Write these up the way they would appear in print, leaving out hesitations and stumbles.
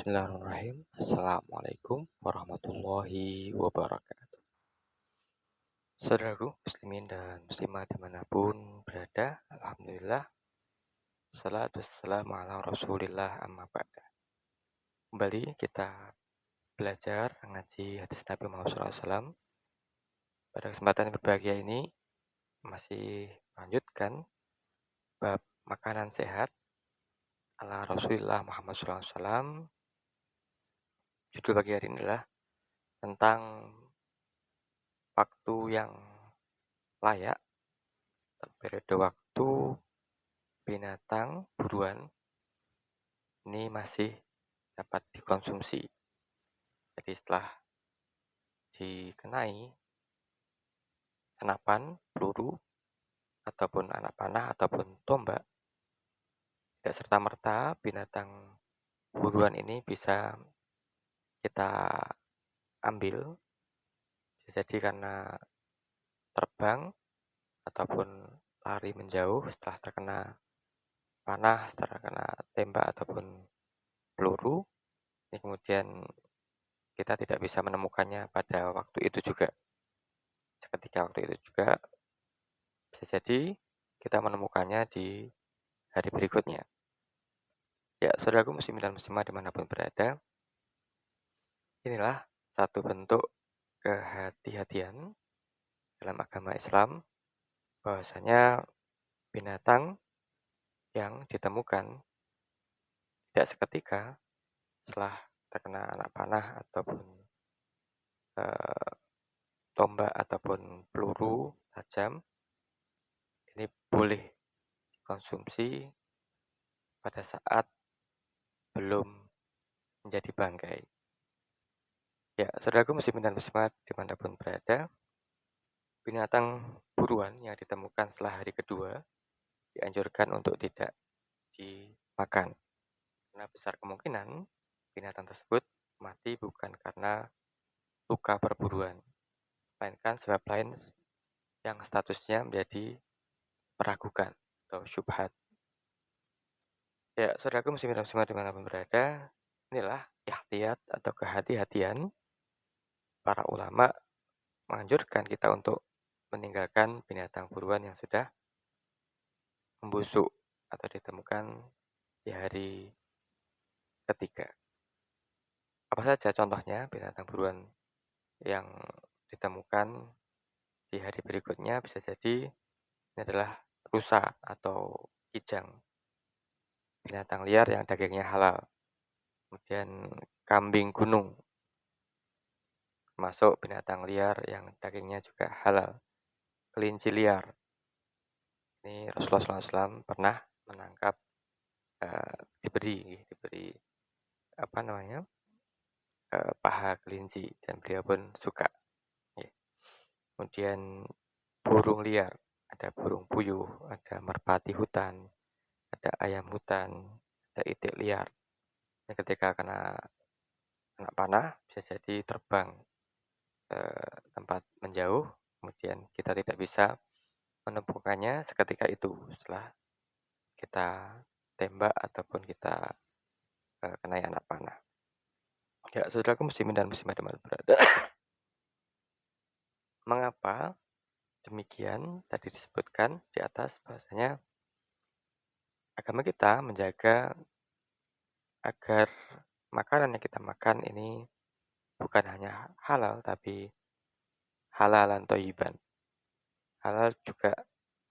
Bismillahirrahmanirrahim. Assalamualaikum warahmatullahi wabarakatuh. Saudaraku muslimin dan muslimat dimanapun berada, Alhamdulillah, salatu wassalamu ala rasulillah amma ba'da. Kembali kita belajar ngaji hadis Nabi Muhammad SAW. Pada kesempatan yang berbahagia ini masih melanjutkan bab makanan sehat ala Rasulullah Muhammad SAW. Judul pagi hari ini adalah tentang waktu yang layak, periode waktu binatang buruan ini masih dapat dikonsumsi. Jadi setelah dikenai senapan, peluru, ataupun anak panah, ataupun tombak, tidak serta-merta binatang buruan ini bisa kita ambil. Bisa jadi karena terbang ataupun lari menjauh setelah terkena panah, setelah terkena tembak ataupun peluru. Ini kemudian kita tidak bisa menemukannya pada waktu itu juga. Ketika waktu itu juga bisa jadi kita menemukannya di hari berikutnya. Ya, saudaraku muslimin dan muslimah dimanapun berada, inilah satu bentuk kehati-hatian dalam agama Islam, bahwasanya binatang yang ditemukan tidak seketika setelah terkena anak panah ataupun eh, tombak ataupun peluru tajam, ini boleh dikonsumsi pada saat belum menjadi bangkai. Ya, saudaraku muslimin dan muslimat dimanapun berada, binatang buruan yang ditemukan setelah hari kedua dianjurkan untuk tidak dimakan. Karena besar kemungkinan binatang tersebut mati bukan karena luka perburuan, melainkan sebab lain yang statusnya menjadi meragukan atau syubhat. Ya, saudaraku muslimin dan muslimat dimanapun berada, inilah ihtiyat atau kehati-hatian para ulama menganjurkan kita untuk meninggalkan binatang buruan yang sudah membusuk atau ditemukan di hari ketiga. Apa saja contohnya binatang buruan yang ditemukan di hari berikutnya? Bisa jadi ini adalah rusa atau kijang, binatang liar yang dagingnya halal. Kemudian kambing gunung, masuk binatang liar yang dagingnya juga halal. Kelinci liar, ini Rasulullah SAW pernah menangkap, diberi apa namanya, paha kelinci dan beliau pun suka. Ya. Kemudian burung liar, ada burung puyuh, ada merpati hutan, ada ayam hutan, ada itik liar. Yang ketika kena panah bisa jadi terbang ke tempat menjauh, kemudian kita tidak bisa menemukannya seketika itu setelah kita tembak ataupun kita kenai anak panah. Ya, saudaraku muslimin dan muslimat dimanapun berada. Mengapa demikian? Tadi disebutkan di atas bahwasanya agama kita menjaga agar makanan yang kita makan ini bukan hanya halal, tapi halalan thayyiban. Halal juga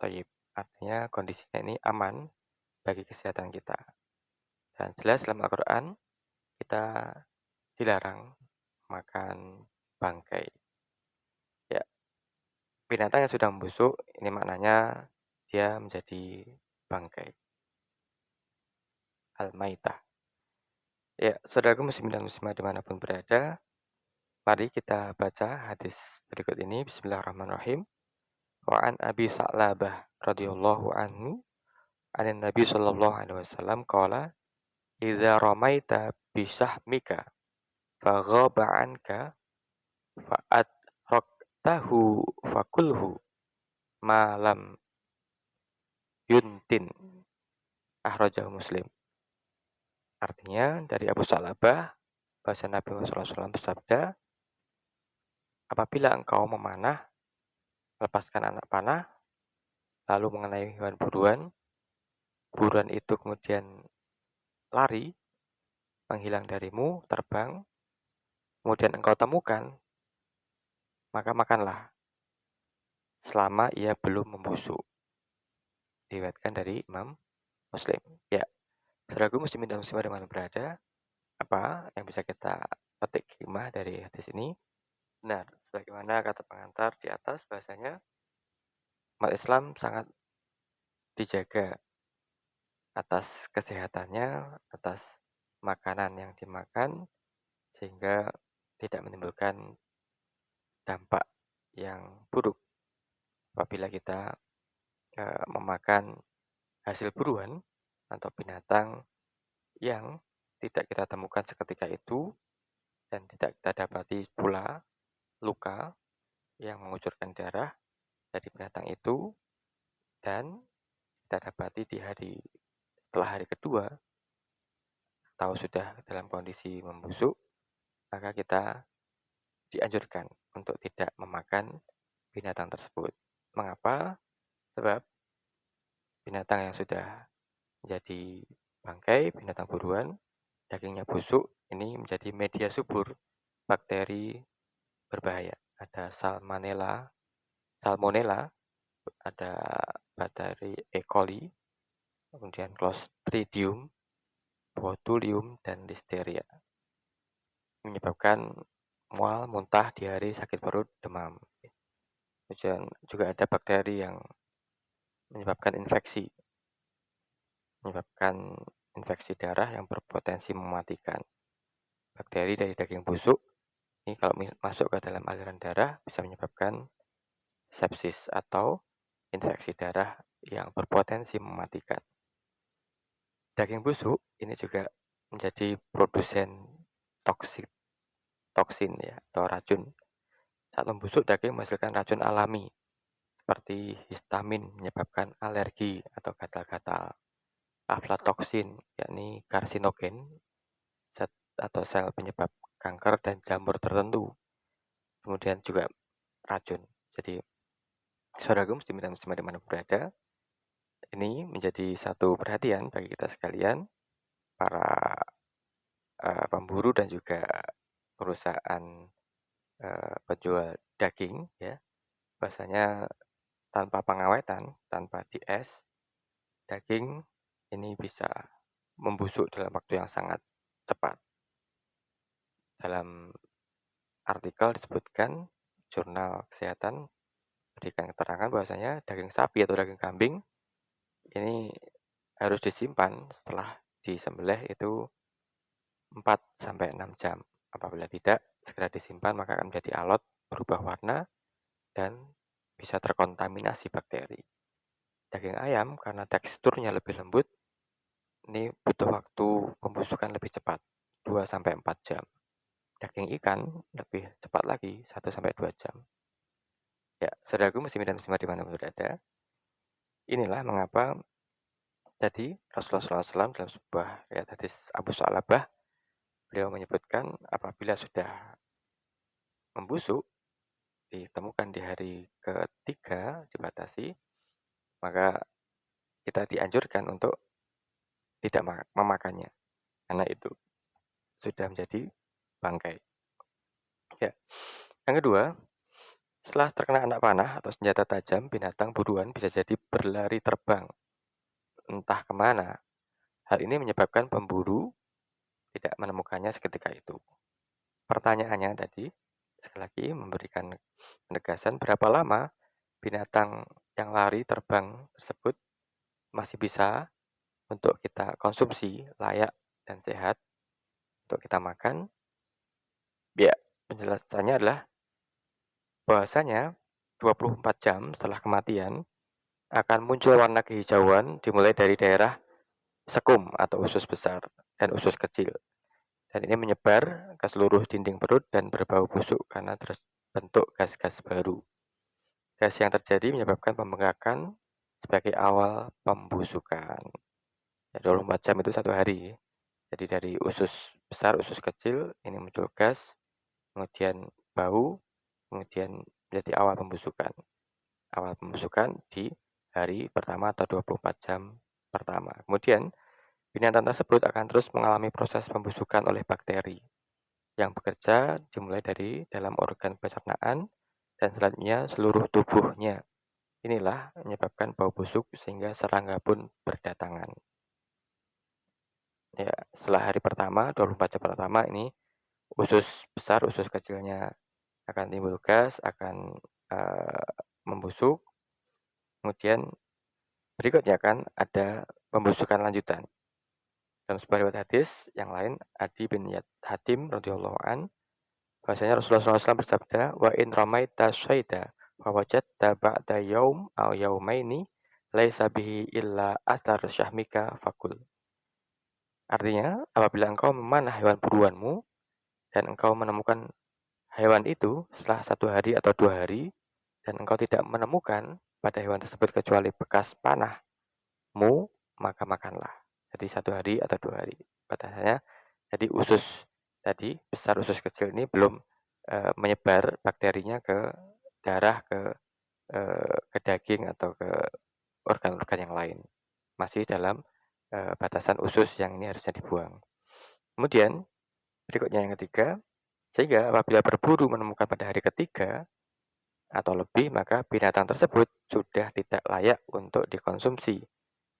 thayyib. Artinya kondisinya ini aman bagi kesehatan kita. Dan jelas dalam Al-Quran kita dilarang makan bangkai. Ya, binatang yang sudah membusuk ini maknanya dia menjadi bangkai. Al-Maitah. Ya, saudaraku muslimin dan muslimat dimanapun berada, mari kita baca hadis berikut ini. Bismillahirrahmanirrahim. Wa an Abi Sa'labah radhiyallahu anhu, anin Nabi sallallahu alaihi wasallam qala, "Idza ramaita bi sahmika faghaba anka fa'adraktahu fakulhu ma lam yuntin." Akhrajahu Muslim. Artinya dari Abu Sa'labah, bahasa Nabi Muhammad SAW bersabda, apabila engkau memanah, lepaskan anak panah, lalu mengenai hewan buruan, buruan itu kemudian lari, menghilang darimu, terbang, kemudian engkau temukan, maka makanlah, selama ia belum membusuk. Diriwayatkan dari Imam Muslim. Ya, saudaraku muslimin dan muslimah dimana berada, apa yang bisa kita petik hikmah dari hadis ini? Benar, sebagaimana kata pengantar di atas, bahasanya umat Islam sangat dijaga atas kesehatannya, atas makanan yang dimakan, sehingga tidak menimbulkan dampak yang buruk apabila kita memakan hasil buruan atau binatang yang tidak kita temukan seketika itu dan tidak kita dapati pula luka yang mengucurkan darah dari binatang itu, dan kita dapati di setelah hari kedua atau sudah dalam kondisi membusuk, maka kita dianjurkan untuk tidak memakan binatang tersebut. Mengapa? Sebab binatang yang sudah menjadi bangkai, binatang buruan, dagingnya busuk, ini menjadi media subur bakteri berbahaya. Ada salmonella, ada bakteri E. coli, kemudian Clostridium, Botulium, dan Listeria. Menyebabkan mual, muntah, diare, sakit perut, demam. Kemudian juga ada bakteri yang menyebabkan infeksi darah yang berpotensi mematikan. Bakteri dari daging busuk ini kalau masuk ke dalam aliran darah bisa menyebabkan sepsis atau infeksi darah yang berpotensi mematikan. Daging busuk ini juga menjadi produsen toksin ya, atau racun. Saat membusuk, daging menghasilkan racun alami seperti histamin menyebabkan alergi atau gatal-gatal. Aflatoksin yakni karsinogen, zat atau sel penyebab kanker dan jamur tertentu. Kemudian juga racun. Jadi saudaraku muslimin dan muslimah dimana berada, ini menjadi satu perhatian bagi kita sekalian, para pemburu dan juga perusahaan penjual daging ya, bahasanya tanpa pengawetan, tanpa dies, daging ini bisa membusuk dalam waktu yang sangat cepat. Dalam artikel disebutkan, jurnal kesehatan berikan keterangan bahwasanya daging sapi atau daging kambing ini harus disimpan setelah disembelih itu 4-6 jam. Apabila tidak segera disimpan, maka akan menjadi alot, berubah warna, dan bisa terkontaminasi bakteri. Daging ayam karena teksturnya lebih lembut, ini butuh waktu pembusukan lebih cepat, 2-4 jam. Daging ikan lebih cepat lagi, 1-2 jam. Ya, saudaraku muslimin dan muslimah dimanapun berada, inilah mengapa tadi Rasulullah SAW dalam sebuah riwayat hadis Abu Sa'labah, beliau menyebutkan apabila sudah membusuk, ditemukan di hari ketiga dibatasi, maka kita dianjurkan untuk tidak memakannya, karena itu sudah menjadi bangkai. Ya. Yang kedua, setelah terkena anak panah atau senjata tajam, binatang buruan bisa jadi berlari terbang entah kemana. Hal ini menyebabkan pemburu tidak menemukannya seketika itu. Pertanyaannya tadi, sekali lagi memberikan penegasan berapa lama binatang yang lari terbang tersebut masih bisa untuk kita konsumsi layak dan sehat untuk kita makan. Ya, penjelasannya adalah bahwasanya 24 jam setelah kematian akan muncul warna kehijauan dimulai dari daerah sekum atau usus besar dan usus kecil. Dan ini menyebar ke seluruh dinding perut dan berbau busuk karena terbentuk gas-gas baru. Gas yang terjadi menyebabkan pembengkakan sebagai awal pembusukan. Ya, 24 jam itu 1 hari. Jadi dari usus besar, usus kecil, ini muncul gas, kemudian bau, kemudian menjadi awal pembusukan. Awal pembusukan di hari pertama atau 24 jam pertama. Kemudian binatang tersebut akan terus mengalami proses pembusukan oleh bakteri yang bekerja dimulai dari dalam organ pencernaan dan selanjutnya seluruh tubuhnya. Inilah menyebabkan bau busuk sehingga serangga pun berdatangan. Ya, setelah hari pertama, 24 jam pertama ini usus besar, usus kecilnya akan timbul gas, akan membusuk. Kemudian berikutnya kan ada pembusukan lanjutan. Dalam sebuah riwayat hadis yang lain, Adi bin Hatim radhiyallahu an, bahwasanya Rasulullah SAW bersabda, wa in ramaita syaida wa wajadta ba'da yaum aw yaumaini laisa bihi illa athar syahmika fakul. Artinya, apabila engkau memanah hewan buruanmu dan engkau menemukan hewan itu setelah 1 hari atau 2 hari dan engkau tidak menemukan pada hewan tersebut kecuali bekas panahmu, maka makanlah. Jadi 1 hari atau 2 hari. Batasannya, jadi usus tadi, besar usus kecil ini belum menyebar bakterinya ke darah, ke daging atau ke organ-organ yang lain. Masih dalam batasan usus yang ini harusnya dibuang. Kemudian, berikutnya yang ketiga, sehingga apabila berburu menemukan pada hari ketiga atau lebih, maka binatang tersebut sudah tidak layak untuk dikonsumsi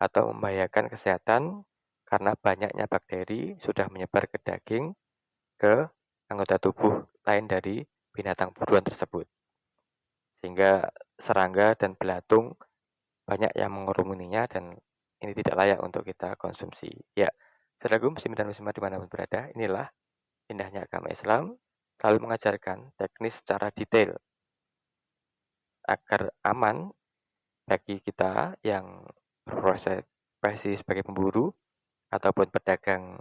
atau membahayakan kesehatan karena banyaknya bakteri sudah menyebar ke daging, ke anggota tubuh lain dari binatang buruan tersebut. Sehingga serangga dan belatung banyak yang mengerumuninya dan ini tidak layak untuk kita konsumsi. Ya, saudaraku muslim dan muslimat dimanapun berada, inilah indahnya agama Islam selalu mengajarkan teknis secara detail agar aman bagi kita yang berprofesi sebagai pemburu ataupun pedagang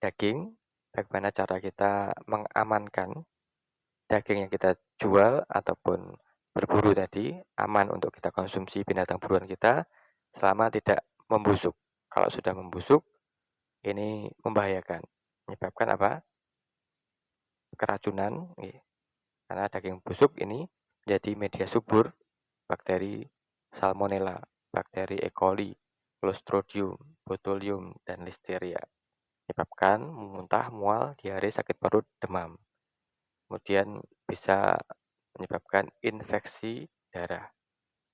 daging, bagaimana cara kita mengamankan daging yang kita jual ataupun berburu tadi aman untuk kita konsumsi binatang buruan kita selama tidak membusuk. Kalau sudah membusuk, ini membahayakan, menyebabkan apa? Keracunan, karena daging busuk ini menjadi media subur bakteri Salmonella, bakteri E. coli, Clostridium, Botulium, dan Listeria. Menyebabkan muntah, mual, diare, sakit perut, demam. Kemudian bisa menyebabkan infeksi darah.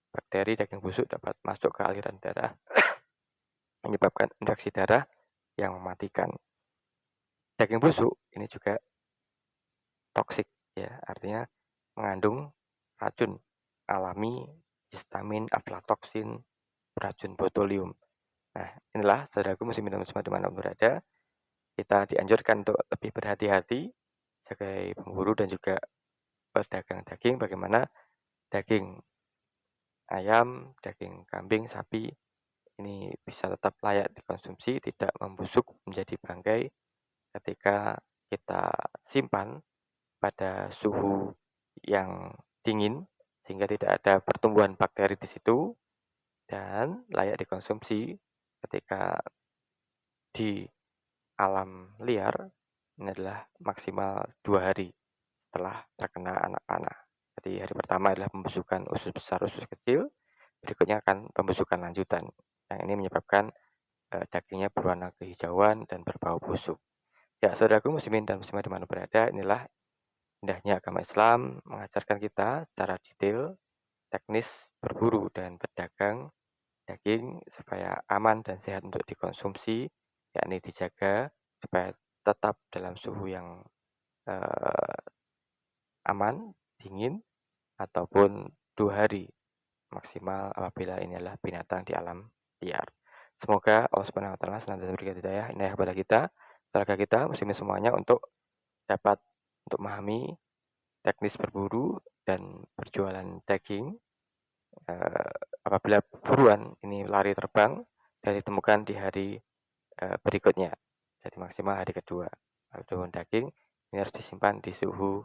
Bakteri daging busuk dapat masuk ke aliran darah, menyebabkan infeksi darah yang mematikan. Daging busuk ini juga toksik, ya, artinya mengandung racun alami, histamin, aflatoksin, racun botulium. Nah, inilah saudaraku muslimin dan muslimat dimanapun berada, kita dianjurkan untuk lebih berhati-hati sebagai pemburu dan juga pedagang daging, bagaimana daging ayam, daging kambing, sapi ini bisa tetap layak dikonsumsi, tidak membusuk menjadi bangkai ketika kita simpan pada suhu yang dingin sehingga tidak ada pertumbuhan bakteri di situ dan layak dikonsumsi ketika di alam liar. Ini adalah maksimal 2 hari setelah terkena anak panah. Jadi hari pertama adalah pembusukan usus besar, usus kecil, berikutnya akan pembusukan lanjutan. Yang ini menyebabkan dagingnya berwarna kehijauan dan berbau busuk. Ya, saudaraku muslimin dan muslimat dimana berada, inilah indahnya agama Islam mengajarkan kita secara detail teknis berburu dan berdagang daging supaya aman dan sehat untuk dikonsumsi, yakni dijaga supaya tetap dalam suhu yang aman, dingin, ataupun 2 hari maksimal apabila ini adalah binatang di alam liar. Semoga Allah Subhanahu wa taala senantiasa memberikan hidayah kepada kita, keluarga kita, muslimin semuanya untuk dapat untuk memahami teknis berburu dan berjualan daging apabila buruan ini lari terbang dan ditemukan di hari berikutnya. Jadi maksimal hari kedua. Adapun daging ini harus disimpan di suhu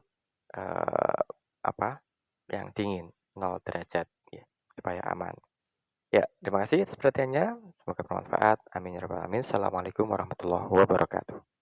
yang dingin 0 derajat ya, supaya aman. Ya, terima kasih atas perhatiannya, semoga bermanfaat. Amin ya rabbal alamin. Assalamualaikum warahmatullahi wabarakatuh.